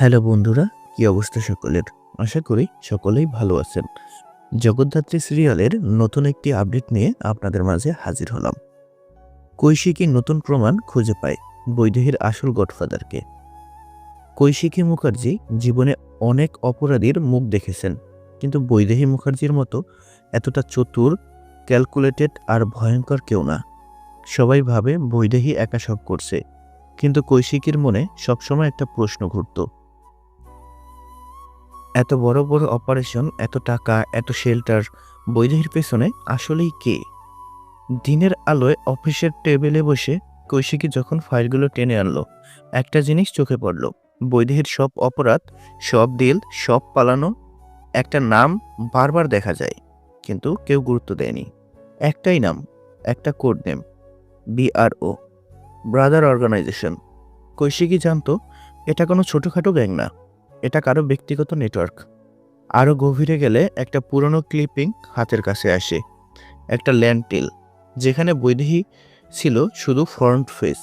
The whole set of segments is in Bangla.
হ্যালো বন্ধুরা, কি অবস্থা সকলের? আশা করি সকলেই ভালো আছেন। জগদ্ধাত্রী সিরিয়ালের নতুন একটি আপডেট নিয়ে আপনাদের মাঝে হাজির হলাম। কৈশিকী নতুন প্রমাণ খুঁজে পায় বৈদেহীর আসল গডফাদারকে। কৈশিকী মুখার্জি জীবনে অনেক অপরাধীর মুখ দেখেছেন, কিন্তু বৈদেহী মুখার্জির মতো এতটা চতুর, ক্যালকুলেটেড আর ভয়ঙ্কর কেউ না। সবাই ভাবে বৈদেহী একা সব করছে, কিন্তু কৈশিকীর মনে সবসময় একটা প্রশ্ন ঘুরত। এত বড় বড় অপারেশন, এত টাকা, এত শেল্টার, বৈদেহীর পেছনে আসলেই কে? দিনের আলোয় অফিসের টেবিলে বসে কৈশিকী যখন ফাইলগুলো টেনে আনলো, একটা জিনিস চোখে পড়ল। বৈদেহীর সব অপরাধ, সব ডিল, সব পালানো, একটা নাম বারবার দেখা যায়, কিন্তু কেউ গুরুত্ব দেয়নি। একটাই নাম, একটা code name, BRO, brother organisation. Kaushiki জানতো এটা কোনো ছোটোখাটো গ্যাং না, এটা কারো ব্যক্তিগত নেটওয়ার্ক। আরও গভীরে গেলে একটা পুরনো ক্লিপিং হাতের কাছে আসে, একটা ল্যান্ডটিল, যেখানে বৈদেহী ছিল শুধু ফ্রন্ট ফেস।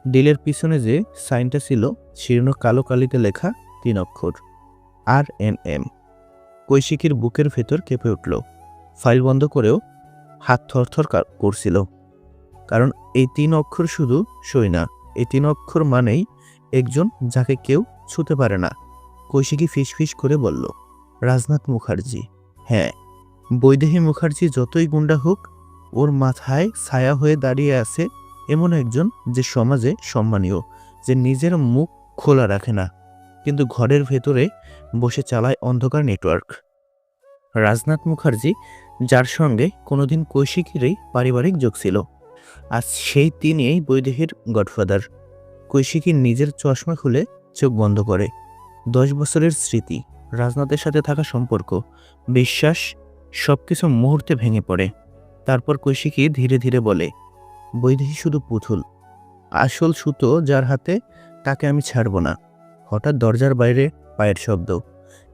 ডিলের পিছনে যে সাইনটা ছিল, শীর্ণ কালো কালিতে লেখা 3 অক্ষর, RNM। কৈশিকীর বুকের ভেতর কেঁপে উঠল। ফাইল বন্ধ করেও হাত থরথর করছিল, কারণ এই 3 অক্ষর শুধু সই না, এই 3 অক্ষর মানেই একজন যাকে কেউ ছুঁতে পারে না। কৈশিকী ফিসফিস করে বলল, রাজনাথ মুখার্জি। হ্যাঁ, বৈদেহী মুখার্জি যতই গুন্ডা হোক, ওর মাথায় ছায়া হয়ে দাঁড়িয়ে আছে এমন একজন যে সমাজে সম্মানীয়, যে নিজের মুখ খোলা রাখে না, কিন্তু ঘরের ভেতরে বসে চালায় অন্ধকার নেটওয়ার্ক। রাজনাথ মুখার্জি, যার সঙ্গে কোনোদিন কৈশিকীরই পারিবারিক যোগ ছিল, আজ সেই তিনিই বৈদেহীর গডফাদার। কৈশিকী নিজের চশমা খুলে চোখ বন্ধ করে। 10 বছরের স্মৃতি, রাজনাথের সাথে থাকা সম্পর্ক, বিশ্বাস, সবকিছু মুহূর্তে ভেঙে পড়ে। তারপর কৈশিকী ধীরে ধীরে বলে, বৈদেহী শুধু পুতুল, আসল সুতো যার হাতে, তাকে আমি ছাড়ব না। হঠাৎ দরজার বাইরে পায়ের শব্দ।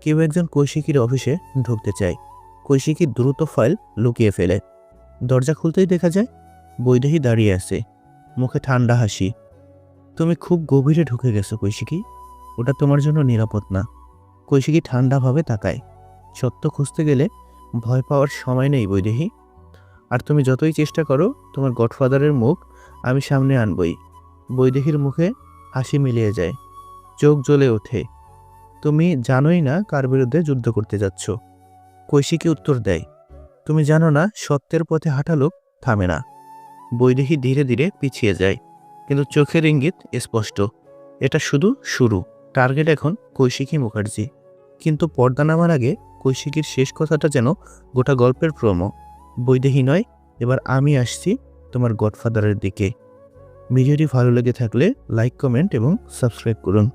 কেউ একজন কৈশিকীর অফিসে ঢুকতে চায়। কৈশিকী দ্রুত ফাইল লুকিয়ে ফেলে। দরজা খুলতেই দেখা যায় বৈদেহী দাঁড়িয়ে আছে, মুখে ঠান্ডা হাসি। তুমি খুব গভীরে ঢুকে গেছো কৈশিকী, ওটা তোমার জন্য নিরাপদ না। কৈশিকী ঠান্ডাভাবে তাকায়। সত্য খুঁজতে গেলে ভয় পাওয়ার সময় নেই বৈদেহী, আর তুমি যতই চেষ্টা করো, তোমার গডফাদারের মুখ আমি সামনে আনবই। বৈদেহীর মুখে হাসি মিলিয়ে যায়, চোখ জ্বলে ওঠে। তুমি জানোই না কার বিরুদ্ধে যুদ্ধ করতে যাচ্ছ। কৈশিকী উত্তর দেয়, তুমি জানো না সত্যের পথে হাঁটা লোক থামে না। বৈদেহী ধীরে ধীরে পিছিয়ে যায়, কিন্তু চোখের ইঙ্গিত স্পষ্ট, এটা শুধু শুরু। টার্গেট এখন কৈশিকী মুখার্জি। কিন্তু পর্দা নামার আগে কৈশিকীর শেষ কথাটা যেন গোটা গল্পের প্রোমো। বৈদেহী নয়, এবার আমি আসছি তোমার গডফাদারের দিকে। ভিডিওটি ভালো লেগে থাকলে লাইক, কমেন্ট এবং সাবস্ক্রাইব করুন।